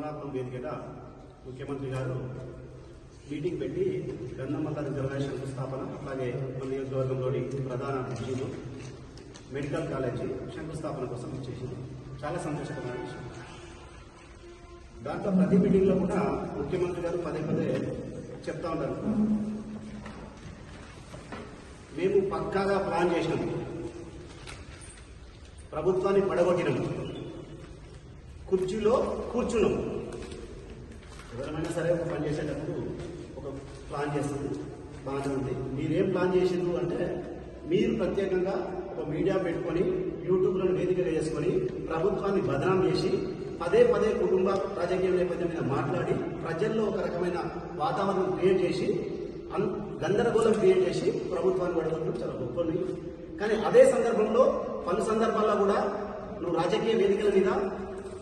కమలాపురం వేదికగా ముఖ్యమంత్రి గారు మీటింగ్ పెట్టి గంధమల్ల రిజర్వేషన్ శంకుస్థాపన, అలాగే మన నియోజకవర్గంలోని ప్రధాన బ్రిడ్జిలు, మెడికల్ కాలేజీ శంకుస్థాపన కోసం ఇచ్చేసింది. చాలా సంతోషకరమైన విషయం. దాంట్లో ప్రతి మీటింగ్లో కూడా ముఖ్యమంత్రి గారు పదే పదే చెప్తా ఉంటారు, మేము పక్కాగా ప్లాన్ చేసినాం, ప్రభుత్వాన్ని పడగొట్టినాం, కుర్చీలో కూర్చున్నాం. ఎవరైనా సరే ఒక పని చేసేటప్పుడు ఒక ప్లాన్ చేస్తుంది, బాగానే ఉంది. మీరేం ప్లాన్ చేసిండ్రు అంటే, మీరు ప్రత్యేకంగా ఒక మీడియా పెట్టుకొని యూట్యూబ్లో వేదికగా చేసుకొని ప్రభుత్వాన్ని బదనాం చేసి పదే పదే కుటుంబ రాజకీయ నేపథ్యం మీద మాట్లాడి ప్రజల్లో ఒక రకమైన వాతావరణం క్రియేట్ చేసి గందరగోళం క్రియేట్ చేసి ప్రభుత్వాన్ని పడగొట్టడం చాలా గొప్పది. కానీ అదే సందర్భంలో పలు సందర్భాల్లో కూడా నువ్వు రాజకీయ వేదికల మీద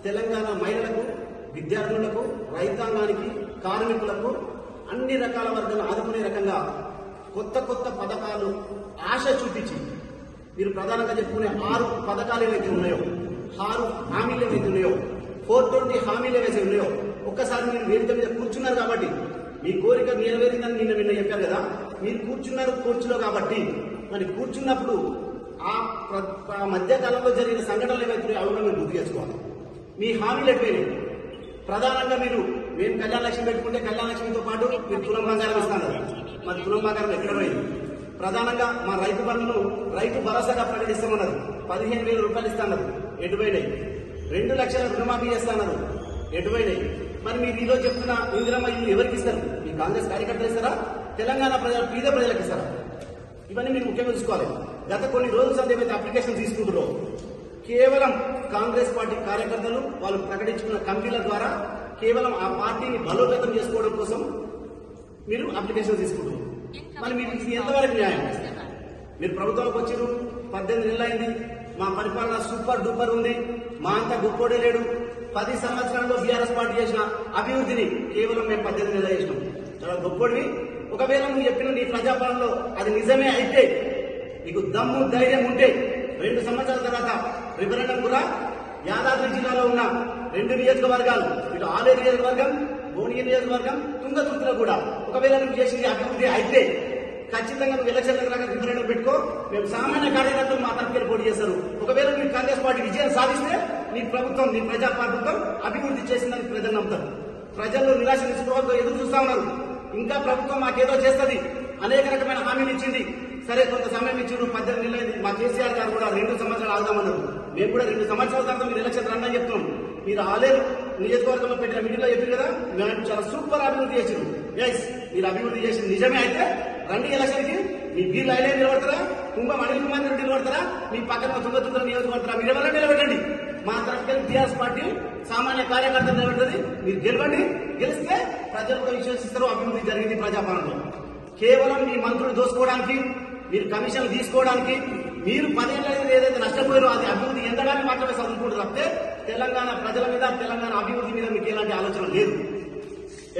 తెలంగాణ మహిళలకు, విద్యార్థులకు, రైతాంగానికి, కార్మికులకు అన్ని రకాల వర్గాలను ఆదుకునే రకంగా కొత్త కొత్త పథకాలు ఆశ చూపించి మీరు ప్రధానంగా చెప్పుకునే 6 పథకాలు ఏవైతే ఉన్నాయో, 6 హామీలు ఏవైతే ఉన్నాయో, 420 హామీలు ఏవైతే ఉన్నాయో, ఒక్కసారి మీరు వేదిక మీద కూర్చున్నారు కాబట్టి మీ కోరిక నెరవేరిందని నిన్న చెప్పారు కదా. మీరు కూర్చున్నారు కోర్చులో కాబట్టి, మరి కూర్చున్నప్పుడు ఆ మధ్యకాలంలో జరిగిన సంఘటనలు ఏవైతే అవి మీరు గుర్తు చేసుకోవాలి. మీ హామీలు ఎటువైనాయి? ప్రధానంగా మేము కళ్యాణ లక్ష్మి పెట్టుకుంటే కళ్యాణ లక్ష్మితో పాటు మీరు తులం బంగారం ఇస్తున్నారు. మరి తులం బంగారం ఎక్కడ పోయింది? ప్రధానంగా మా రైతు బంధును రైతు భరోసాగా ప్రకటిస్తామన్నారు. 15,000 రూపాయలు ఇస్తున్నారు, ఎటువైనాయి? 2 లక్షల రుణమాఫీ చేస్తున్నారు, ఎటువైనాయి? మరి మీరు ఈరోజు చెప్తున్న ఇందిరమ్మ ఇల్లు ఎవరికి ఇస్తారు? మీ కాంగ్రెస్ కార్యకర్తలు ఇస్తారా? తెలంగాణ ప్రజలు, పేద ప్రజలకు ఇస్తారా? ఇవన్నీ మీరు ముఖ్యంగా చూసుకోవాలి. గత కొన్ని రోజుల సంది ఏవైతే అప్లికేషన్ తీసుకుంటారో కేవలం కాంగ్రెస్ పార్టీ కార్యకర్తలు వాళ్ళు ప్రకటించుకున్న కమిటీల ద్వారా కేవలం ఆ పార్టీని బలోపేతం చేసుకోవడం కోసం మీరు అప్లికేషన్ తీసుకుంటారు. మరి మీరు ఇది ఎంతవరకు న్యాయం? మీరు ప్రభుత్వంలోకి వచ్చారు, 18 నెలలు అయింది, మా పరిపాలన సూపర్ డూపర్ ఉంది, మా అంతా గొప్పోడే లేడు. 10 సంవత్సరాల్లో బీఆర్ఎస్ పార్టీ చేసిన అభివృద్ధిని కేవలం మేము 18 నెలలు చేసినాం, చాలా గొప్పోడివి. ఒకవేళ నువ్వు చెప్పిన నీ ప్రజాపాలనలో అది నిజమే అయితే, నీకు దమ్ము ధైర్యం ఉంటే 2 సంవత్సరాల తర్వాత రిఫరెండం కూడా యాదాద్రి జిల్లాలో ఉన్న 2 నియోజకవర్గాలు, ఇటు ఆలేరు నియోజకవర్గం, భువనగిరి నియోజకవర్గం, తుంగతుర్తిలో కూడా ఒకవేళ నువ్వు చేసింది అభివృద్ధి అయితే ఖచ్చితంగా నువ్వు ఎలక్షన్ దగ్గర రిఫరెండం పెట్టుకో. మేము సామాన్య కార్యకర్తలు మా తరఫున పోటీ చేస్తారు. ఒకవేళ మీరు కాంగ్రెస్ పార్టీ విజయం సాధిస్తే నీ ప్రభుత్వం, నీ ప్రజా ప్రభుత్వం అభివృద్ధి చేసిందని ప్రజలు నమ్ముతారు. ప్రజల్లో నిరాశ నిస్పృహలతో ఎదురు చూస్తా ఉన్నారు. ఇంకా ప్రభుత్వం మాకేదో చేస్తుంది, అనేక రకమైన హామీలు ఇచ్చింది. సరే, కొంత సమయం ఇచ్చారు, 18 నెలలు. మా కేసీఆర్ గారు కూడా 2 సంవత్సరాలు ఆగుదామన్నారు. మేము కూడా 2 సంవత్సరాల తర్వాత మీరు ఎలక్షన్ రన్ చెప్తున్నాం. మీరు ఆలేరు నియోజకవర్గంలో పెట్టిన మీటింగ్లో చెప్పారు కదా, మేము చాలా సూపర్ అభివృద్ధి చేసారు. ఎస్, మీరు అభివృద్ధి చేసింది నిజమే అయితే రండి ఎలక్షన్ కి. మీ బీర్లు అయినా నిలబడతారా? కుంభం అనిల్ కుమార్ రెడ్డి నిలబడతారా? మీ పక్కన తుంగతుర్తి నియోజకవర్గం మీరు ఎవరైనా నిలబడండి. మా తరఫున టీఆర్ఎస్ పార్టీ సామాన్య కార్యకర్తలు నిలబడుతుంది. మీరు గెలవండి. గెలిస్తే ప్రజలు కూడా విశ్వసిస్తారు అభివృద్ధి జరిగింది ప్రజాపాలనలో. కేవలం మీ మంత్రులు దోసుకోవడానికి, మీరు కమిషన్లు తీసుకోవడానికి, మీరు 10 ఏళ్ళ ఏదైతే నష్టపోయారో అది అభివృద్ధి ఎంతగానో మాత్రమే చదువుకుంటూ తప్పితే తెలంగాణ ప్రజల మీద, తెలంగాణ అభివృద్ధి మీద మీకు ఎలాంటి ఆలోచన లేదు.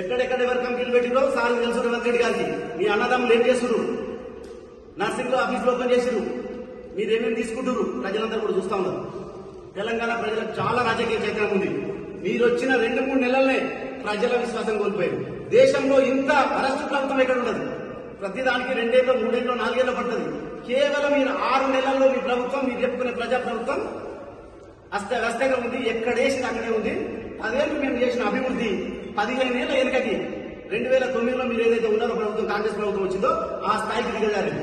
ఎక్కడెక్కడ ఎవరు కంపెనీలు పెట్టిరో సార్ తెలుసు. రేవంత్ రెడ్డి గారికి మీ అన్నదమ్ములు ఏం చేస్తున్నారు? నర్సింగ్ లో ఆఫీసులు ఓపెన్ చేసిరు. మీరేమేమి తీసుకుంటారు ప్రజలందరూ కూడా చూస్తా ఉన్నారు. తెలంగాణ ప్రజలకు చాలా రాజకీయ చైతన్యం ఉంది. మీరు వచ్చిన 2-3 నెలలనే ప్రజల విశ్వాసం కోల్పోయారు. దేశంలో ఇంత అరెస్టు ప్రభుత్వం ఎక్కడ ఉండదు. ప్రతిదానికి 2 ఏళ్ళు, 3 ఏళ్ళు, 4 ఏళ్ళు పడుతుంది. కేవలం మీరు 6 నెలల్లో మీ ప్రభుత్వం, మీరు చెప్పుకునే ప్రజా ప్రభుత్వం అస్తవ్యస్తంగా ఉంది. ఎక్కడేసింది అక్కడే ఉంది. 10 ఏళ్ళు మేము చేసిన అభివృద్ధి 15 ఏళ్ళ వెనుకకి 2009లో మీరు ఏదైతే ఉన్నారో ప్రభుత్వం, కాంగ్రెస్ ప్రభుత్వం వచ్చిందో ఆ స్థాయికి దిగజారింది.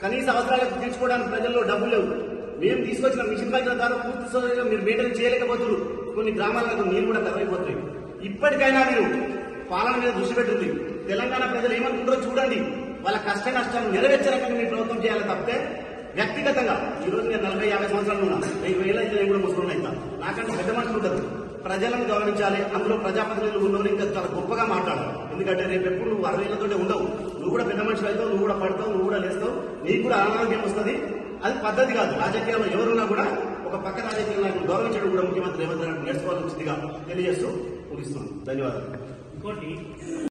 కనీస అవసరాలకు తీర్చుకోవడానికి ప్రజల్లో డబ్బులు లేవు. మేము తీసుకొచ్చిన మిషన్ భగీరథ ద్వారా పూర్తి స్థాయిలో మీరు మెయింటైన్ చేయలేకపోతున్నారు. కొన్ని గ్రామాలకు నీరు కూడా కరువైపోతున్నాయి. ఇప్పటికైనా మీరు పాలన మీద దృష్టి పెట్టుంది. తెలంగాణ ప్రజలు ఏమనుకుంటారో చూడండి. వాళ్ళ కష్ట నష్టాలు నెరవేర్చే రకంగా మీ ప్రభుత్వం చేయాలి తప్పితే వ్యక్తిగతంగా. ఈ రోజు నేను 40-50 సంవత్సరాలు ఉన్నా, 20 ఏళ్ళ అయితే నేను కూడా ముసలి అవుతా. నాకంటే పెద్ద మనుషులు ఉంటారు. ప్రజలను గౌరవించాలి. అందులో ప్రజాప్రతినిధులు ఉన్నవారు ఇంకా చాలా గొప్పగా మాట్లాడాలి. ఎందుకంటే రేపు ఎప్పుడు నువ్వు 60 ఏళ్లతోనే ఉండవు. నువ్వు కూడా పెద్ద మనిషి అవుతావు, నువ్వు కూడా పడతావు, నువ్వు కూడా లేస్తావు, నీకు కూడా అనారోగ్యం వస్తుంది. అది పద్ధతి కాదు. రాజకీయాల్లో ఎవరున్నా కూడా ఒక పక్క రాజకీయ నాయకులు గౌరవించడం కూడా ముఖ్యమంత్రి రేవంత్ రెడ్డి నేర్చుకోవాల్సిందిగా తెలియజేస్తూ ముగిస్తున్నాను. ధన్యవాదాలు.